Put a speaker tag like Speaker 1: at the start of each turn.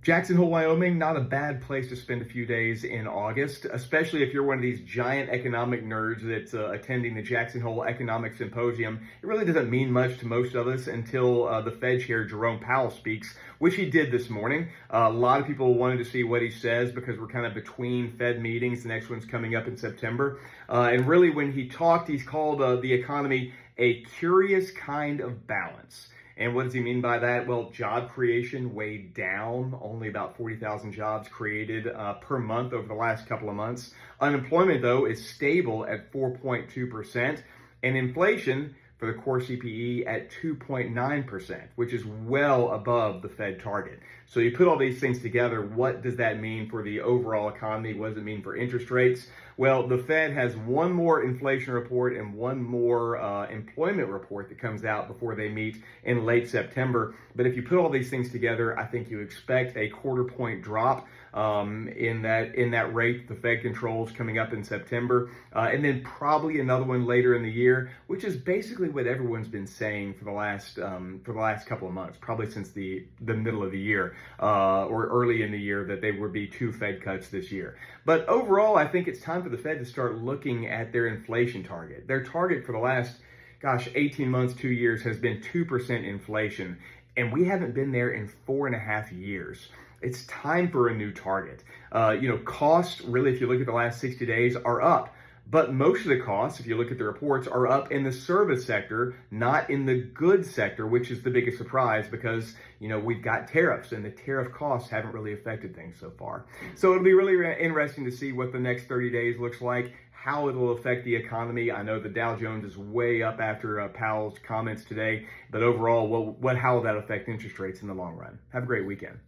Speaker 1: Jackson Hole, Wyoming, not a bad place to spend a few days in August, especially if you're one of these giant economic nerds that's attending the Jackson Hole Economic Symposium. It really doesn't mean much to most of us until the Fed Chair Jerome Powell speaks, which he did this morning. A lot of people wanted to see what he says because we're kind of between Fed meetings. The next one's coming up in September. And really, when he talked, he's called the economy a curious kind of balance. And what does he mean by that? Well, job creation way down, only about 40,000 jobs created per month over the last couple of months. Unemployment, though, is stable at 4.2%, and inflation for the core CPE at 2.9%, which is well above the Fed target. So you put all these things together, what does that mean for the overall economy? What does it mean for interest rates? Well, the Fed has one more inflation report and one more employment report that comes out before they meet in late September. But if you put all these things together, I think you expect a quarter-point drop in that rate the Fed controls coming up in September, and then probably another one later in the year, which is basically what everyone's been saying for the last couple of months, probably since the middle of the year or early in the year, that there would be 2 Fed cuts this year. But overall, I think it's time for the Fed to start looking at their inflation target. Their target for the last 18 months, 2 years has been 2% inflation, and we haven't been there in 4.5 years. It's time for a new target. Costs, really, if you look at the last 60 days, are up. But most of the costs, if you look at the reports, are up in the service sector, not in the goods sector, which is the biggest surprise because, we've got tariffs and the tariff costs haven't really affected things so far. So it'll be really interesting to see what the next 30 days looks like, how it'll affect the economy. I know the Dow Jones is way up after Powell's comments today, but overall, how will that affect interest rates in the long run? Have a great weekend.